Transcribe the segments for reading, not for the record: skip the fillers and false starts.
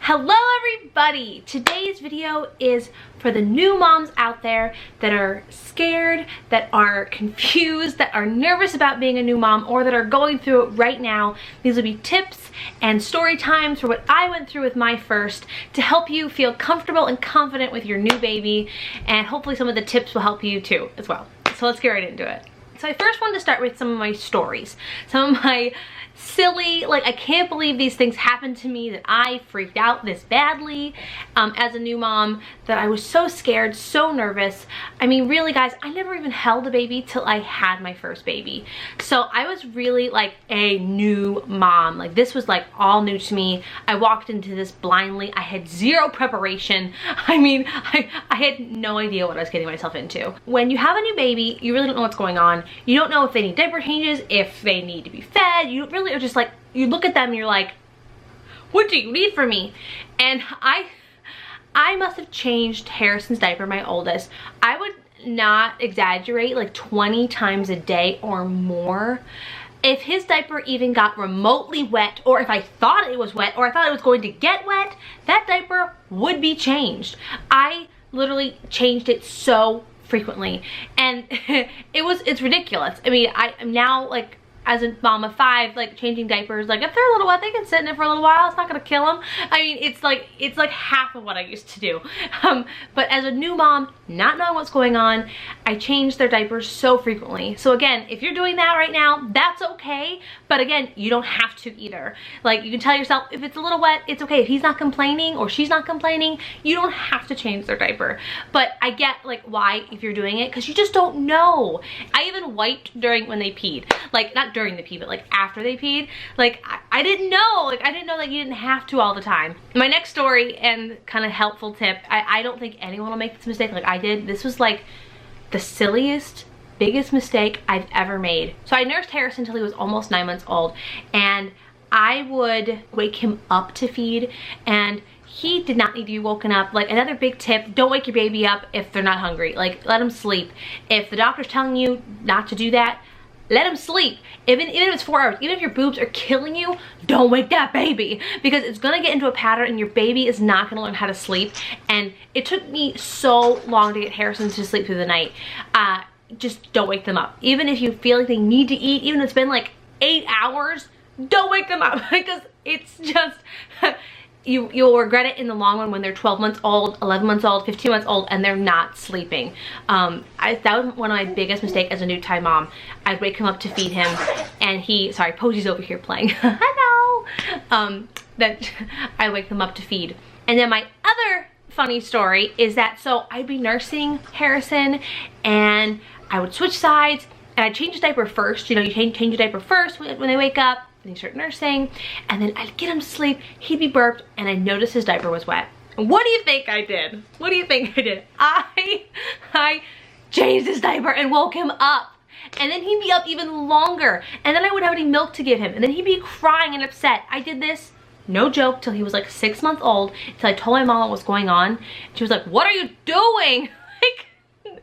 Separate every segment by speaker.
Speaker 1: Hello everybody! Today's video is for the new moms out there that are scared, that are confused, that are nervous about being a new mom, or that are going through it right now. These will be tips and story times for what I went through with my first to help you feel comfortable and confident with your new baby, and hopefully some of the tips will help you too as well. So let's get right into it. So I first wanted to start with some of my stories, some of my silly, like, I can't believe these things happened to me, that I freaked out this badly as a new mom, that I was so scared, so nervous. I mean, really guys, I never even held a baby till I had my first baby. So I was really like a new mom. Like, this was like all new to me. I walked into this blindly. I had zero preparation. I mean, I had no idea what I was getting myself into. When you have a new baby, you really don't know what's going on. You don't know if they need diaper changes, if they need to be fed. You really are just like, you look at them and you're like, what do you need from me? And I must have changed Harrison's diaper, my oldest. I would not exaggerate, like 20 times a day or more. If his diaper even got remotely wet, or if I thought it was wet, or I thought it was going to get wet, that diaper would be changed. I literally changed it so frequently, and it's ridiculous. I mean, I'm now, like, as a mom of 5, like, changing diapers, like, if they're a little wet, they can sit in it for a little while. It's not gonna kill them. I mean, it's like half of what I used to do. But as a new mom, not knowing what's going on, I changed their diapers so frequently. So again, if you're doing that right now, that's okay. But again, you don't have to either. Like, you can tell yourself, if it's a little wet, it's okay. If he's not complaining or she's not complaining, you don't have to change their diaper. But I get, like, why if you're doing it, because you just don't know. I even wiped when they peed. Like, not during the pee, but like after they peed. Like, I didn't know. Like, I didn't know that you didn't have to all the time. My next story and kind of helpful tip, I don't think anyone will make this mistake like I did. This was like the silliest, biggest mistake I've ever made. So I nursed Harrison until he was almost 9 months old, and I would wake him up to feed, and he did not need to be woken up. Like, another big tip, don't wake your baby up if they're not hungry. Like, let them sleep. If the doctor's telling you not to do that, let him sleep. Even if it's 4 hours, even if your boobs are killing you, don't wake that baby, because it's gonna get into a pattern and your baby is not gonna learn how to sleep. And it took me so long to get Harrison to sleep through the night. Just don't wake them up. Even if you feel like they need to eat, even if it's been like 8 hours, don't wake them up, because it's just, you'll regret it in the long run when they're 12 months old, 11 months old, 15 months old, and they're not sleeping. That was one of my biggest mistakes as a new time mom. I'd wake him up to feed him, and sorry, Posy's over here playing. Hello! That I wake him up to feed. And then my other funny story is that, so I'd be nursing Harrison, and I would switch sides, and I'd change his diaper first. You know, you change your diaper first when they wake up, then you start nursing, and then I'd get him to sleep, he'd be burped, and I noticed his diaper was wet. And what do you think I did? What do you think I did? I changed his diaper and woke him up. And then he'd be up even longer. And then I wouldn't have any milk to give him. And then he'd be crying and upset. I did this, no joke, till he was like 6 months old, till I told my mom what was going on. She was like, what are you doing? Like,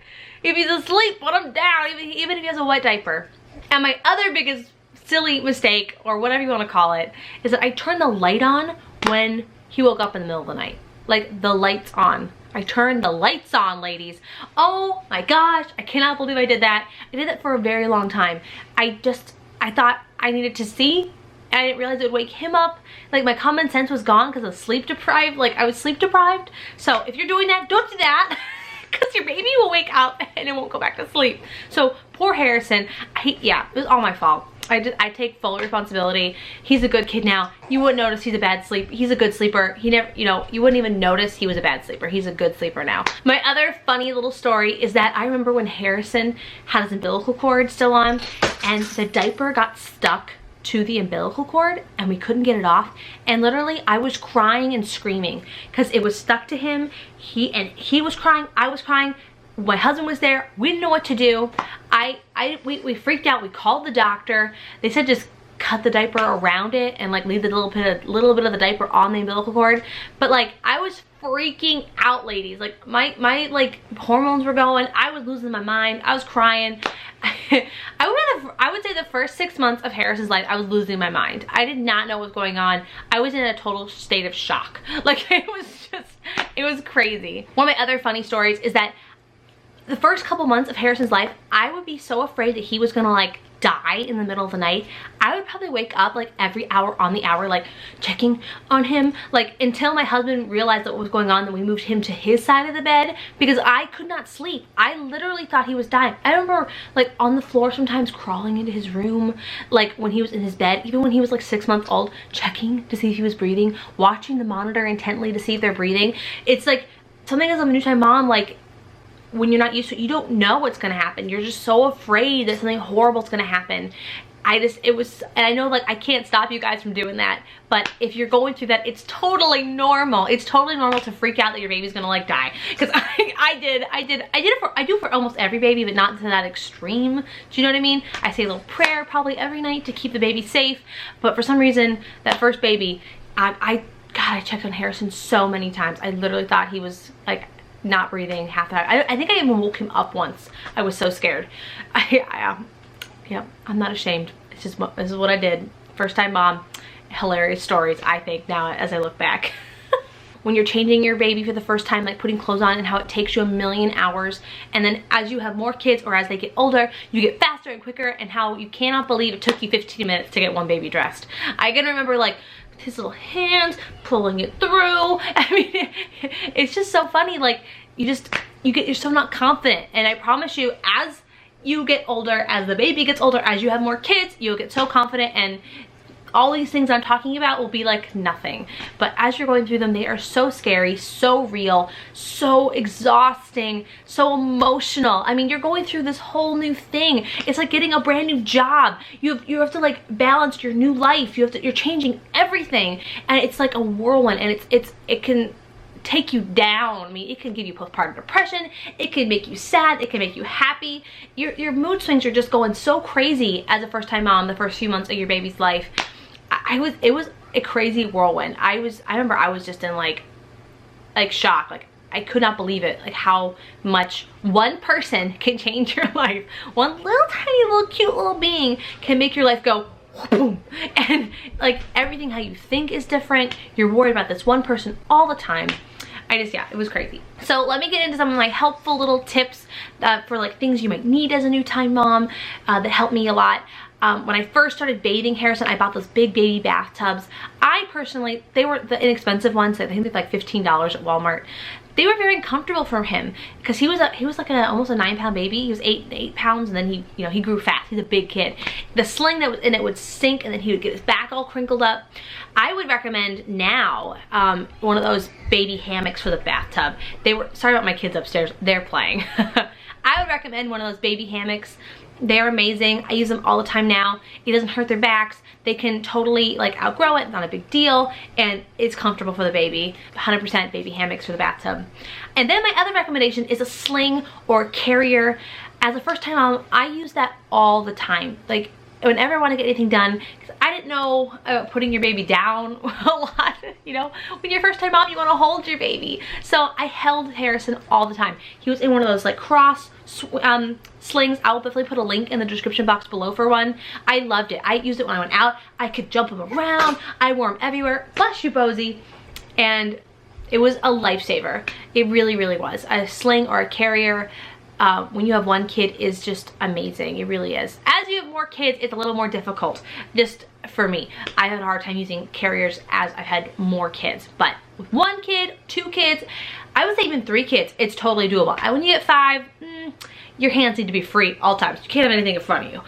Speaker 1: if he's asleep, put him down, even if he has a wet diaper. And my other biggest silly mistake, or whatever you want to call it, is that I turned the light on when he woke up in the middle of the night. Like, the lights on. I turned the lights on, ladies. Oh my gosh, I cannot believe I did that. I did that for a very long time. I thought I needed to see, and I didn't realize it would wake him up. Like, my common sense was gone because I was sleep deprived. Like, I was sleep deprived. So if you're doing that, don't do that, because your baby will wake up and it won't go back to sleep. So poor Harrison, yeah, it was all my fault. I take full responsibility. He's a good kid now. You wouldn't notice he's a bad sleeper. He's a good sleeper. He never, you know, you wouldn't even notice he was a bad sleeper. He's a good sleeper now. My other funny little story is that I remember when Harrison had his umbilical cord still on, and the diaper got stuck to the umbilical cord and we couldn't get it off, and literally I was crying and screaming because it was stuck to him. He was crying, I was crying, my husband was there, we didn't know what to do. We freaked out. We called the doctor. They said just cut the diaper around it and like leave the little bit of the diaper on the umbilical cord. But like, I was freaking out, ladies. Like, my like hormones were going. I was losing my mind. I was crying. I would say the first 6 months of Harrison's life, I was losing my mind. I did not know what was going on. I was in a total state of shock. Like, it was crazy. One of my other funny stories is that the first couple months of Harrison's life, I would be so afraid that he was gonna like die in the middle of the night. I would probably wake up like every hour on the hour, like checking on him, like until my husband realized what was going on. Then we moved him to his side of the bed because I could not sleep. I literally thought he was dying. I remember like on the floor sometimes crawling into his room, like when he was in his bed, even when he was like 6 months old, checking to see if he was breathing, watching the monitor intently to see if they're breathing. It's like something as a new time mom, like when you're not used to it, you don't know what's gonna happen. You're just so afraid that something horrible is gonna happen. And I know like I can't stop you guys from doing that, but if you're going through that, it's totally normal. It's totally normal to freak out that your baby's gonna like die. Cause I do for almost every baby, but not to that extreme. Do you know what I mean? I say a little prayer probably every night to keep the baby safe. But for some reason, that first baby, God, I checked on Harrison so many times. I literally thought he was like not breathing half the time. I think I even woke him up once. I was so scared. Yeah, I'm not ashamed. It's just, this is what I did. First time mom, hilarious stories, I think, now as I look back. When you're changing your baby for the first time, like putting clothes on, and how it takes you a million hours. And then as you have more kids or as they get older, you get faster and quicker, and how you cannot believe it took you 15 minutes to get one baby dressed. I can remember like his little hands pulling it through. I mean, it's just so funny. Like you're so not confident. And I promise you, as you get older, as the baby gets older, as you have more kids, you'll get so confident, and all these things I'm talking about will be like nothing. But as you're going through them, they are so scary, so real, so exhausting, so emotional. I mean, you're going through this whole new thing. It's like getting a brand new job. You have to like balance your new life. You're changing everything, and it's like a whirlwind, and it can take you down. I mean, it can give you postpartum depression. It can make you sad. It can make you happy. Your mood swings are just going so crazy as a first-time mom the first few months of your baby's life. It was a crazy whirlwind. I remember I was just in like shock. Like I could not believe it, like how much one person can change your life. One little tiny little cute little being can make your life go boom. And like everything how you think is different. You're worried about this one person all the time. Yeah, it was crazy. So let me get into some of my helpful little tips for like things you might need as a new time mom that helped me a lot. When I first started bathing Harrison, I bought those big baby bathtubs. I personally, they were the inexpensive ones. I think they're like $15 at Walmart. They were very uncomfortable for him because he was like almost a 9-pound baby. He was 8 pounds, and then he grew fast. He's a big kid. The sling that was in it would sink, and then he would get his back all crinkled up. I would recommend now one of those baby hammocks for the bathtub. Sorry about my kids upstairs. They're playing. I would recommend one of those baby hammocks. They're amazing. I use them all the time now. It doesn't hurt their backs. They can totally like outgrow it. It's not a big deal, and it's comfortable for the baby. 100% baby hammocks for the bathtub. And then my other recommendation is a sling or a carrier. As a first time mom, I use that all the time. Like whenever I want to get anything done, because I didn't know putting your baby down a lot. You know, when you're first time mom, you want to hold your baby. So I held Harrison all the time. He was in one of those like cross slings. I'll definitely put a link in the description box below for one. I loved it. I used it when I went out. I could jump him around. I wore him everywhere. Bless you, Bozy. And it was a lifesaver. It really, really was. A sling or a carrier when you have one kid is just amazing. It really is. As you have more kids, it's a little more difficult. Just for me, I had a hard time using carriers as I've had more kids. But with 1 kid, 2 kids, I would say even 3 kids, it's totally doable. When you get 5, your hands need to be free all times. You can't have anything in front of you.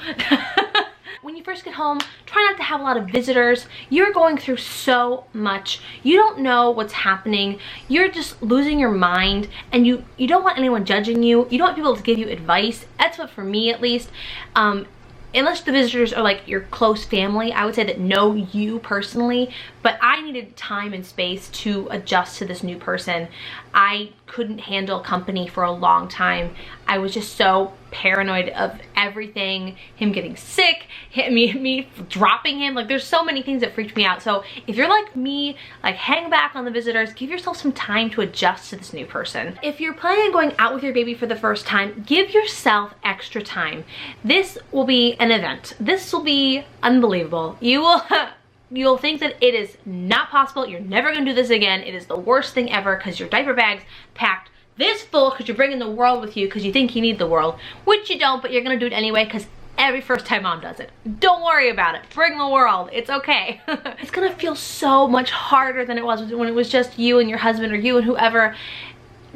Speaker 1: When you first get home, try not to have a lot of visitors. You're going through so much. You don't know what's happening. You're just losing your mind, and you don't want anyone judging you. You don't want people to give you advice. That's what, for me at least, unless the visitors are like your close family, I would say that know you personally. but I needed time and space to adjust to this new person. I couldn't handle company for a long time. I was just so paranoid of everything, him getting sick, me dropping him. Like, there's so many things that freaked me out. So if you're like me, like, hang back on the visitors, give yourself some time to adjust to this new person. If you're planning on going out with your baby for the first time, give yourself extra time. This will be an event. This will be unbelievable. You'll think that it is not possible. You're never gonna do this again. It is the worst thing ever because your diaper bag's packed this full because you're bringing the world with you because you think you need the world, which you don't, but you're gonna do it anyway because every first time mom does it. Don't worry about it. Bring the world. It's okay. It's gonna feel so much harder than it was when it was just you and your husband or you and whoever.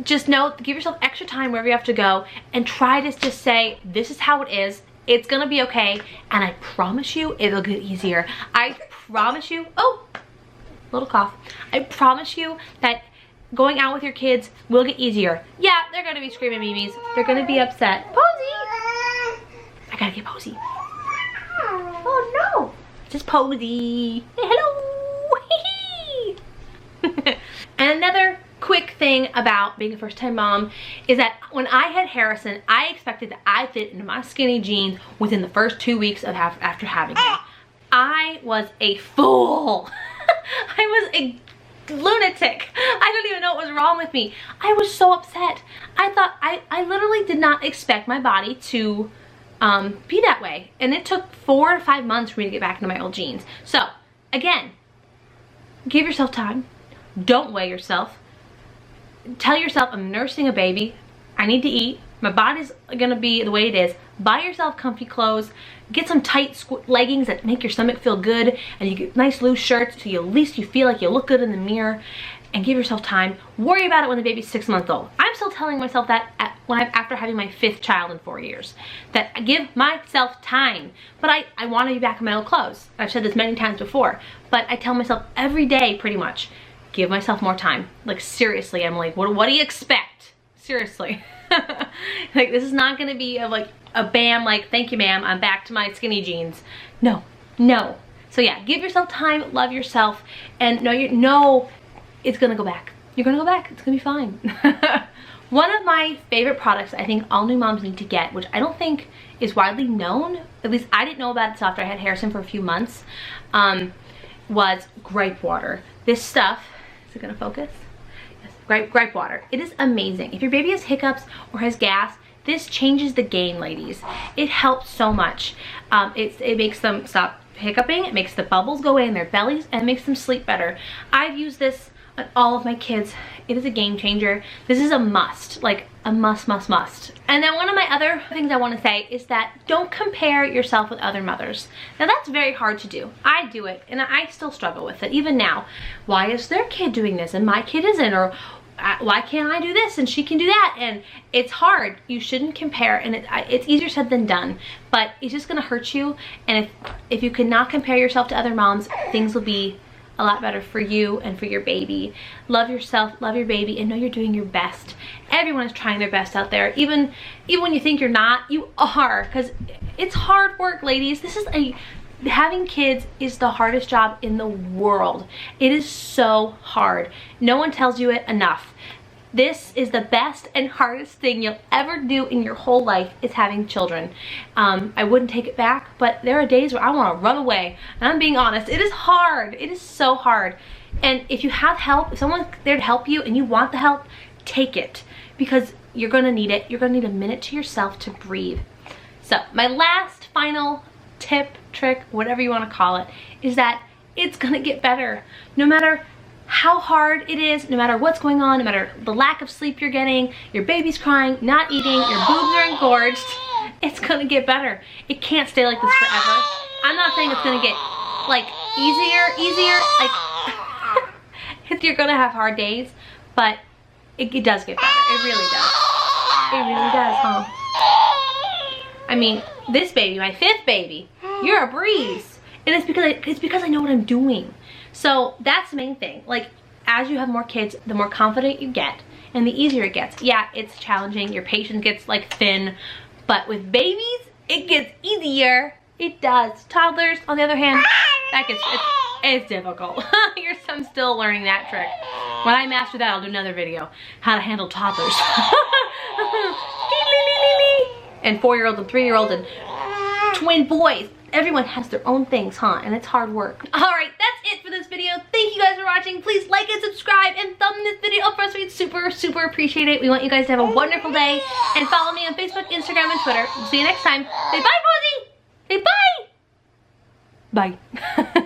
Speaker 1: Just know, give yourself extra time wherever you have to go and try to just say, this is how it is. It's gonna be okay, and I promise you it'll get easier. I promise you, oh, little cough. I promise you that going out with your kids will get easier. Yeah, they're gonna be screaming memes. They're gonna be upset. Posy! I gotta get Posy. Oh no! Just Posy. Hey, hello! And another quick thing about being a first-time mom is that when I had Harrison, I expected that I fit into my skinny jeans within the first 2 weeks of after having him. I was a fool. I was a lunatic. I don't even know what was wrong with me. I was so upset. I thought I literally did not expect my body to be that way, and it took 4 to 5 months for me to get back into my old jeans. So again, give yourself time. Don't weigh yourself. Tell yourself, I'm nursing a baby. I need to eat. My body's gonna be the way it is. Buy yourself comfy clothes. Get some tight leggings that make your stomach feel good, and you get nice loose shirts so at least you feel like you look good in the mirror, and give yourself time. Worry about it when the baby's 6 months old. I'm still telling myself that after having my 5th child in 4 years, that I give myself time. But I want to be back in my old clothes. I've said this many times before, but I tell myself every day pretty much, give myself more time. Like, seriously, Emily, what do you expect? Seriously. Like, this is not gonna be like a bam, like, thank you, ma'am, I'm back to my skinny jeans. No, no. So yeah, give yourself time, love yourself, and know it's gonna go back. You're gonna go back, it's gonna be fine. One of my favorite products I think all new moms need to get, which I don't think is widely known, at least I didn't know about it until after I had Harrison for a few months, was gripe water. This stuff, is it gonna focus? Yes, gripe water. It is amazing. If your baby has hiccups or has gas, this changes the game, ladies. It helps so much. It makes them stop hiccuping, it makes the bubbles go away in their bellies, and it makes them sleep better. I've used this on all of my kids. It is a game changer. This is a must, like a must. And then one of my other things I want to say is that don't compare yourself with other mothers. Now that's very hard to do. I do it, and I still struggle with it even now. Why is their kid doing this and my kid isn't? Or why can't I do this and she can do that? And it's hard. You shouldn't compare, and it's easier said than done, but it's just gonna hurt you. And if you cannot compare yourself to other moms, things will be a lot better for you and for your baby. Love yourself, love your baby, and know you're doing your best. Everyone is trying their best out there. Even when you think you're not, you are, because it's hard work, ladies. Having kids is the hardest job in the world. It is so hard. No one tells you it enough. This is the best and hardest thing you'll ever do in your whole life, is having children. I wouldn't take it back, but there are days where I want to run away. And I'm being honest, it is hard. It is so hard. And if you have help, if someone's there to help you and you want the help, take it, because you're gonna need it. You're gonna need a minute to yourself to breathe. So my last final tip, trick, whatever you want to call it, is that it's gonna get better. No matter how hard it is, no matter what's going on, no matter the lack of sleep you're getting, your baby's crying, not eating, your boobs are engorged, it's gonna get better. It can't stay like this forever. I'm not saying it's gonna get like easier, like you're gonna have hard days, but it does get better. It really does. It really does, huh? I mean, this baby, my 5th baby, you're a breeze. And it's because I know what I'm doing. So that's the main thing. Like, as you have more kids, the more confident you get and the easier it gets. Yeah, it's challenging. Your patience gets like thin, but with babies, it gets easier. It does. Toddlers, on the other hand, It's difficult. I'm still learning that trick. When I master that, I'll do another video. How to handle toddlers. And 4-year-olds and 3-year-olds and twin boys. Everyone has their own things, huh? And it's hard work. Alright, that's it for this video. Thank you guys for watching. Please like and subscribe and thumb this video up for us. We'd super appreciate it. We want you guys to have a wonderful day. And follow me on Facebook, Instagram, and Twitter. We'll see you next time. Say bye, Posy! Say bye! Bye.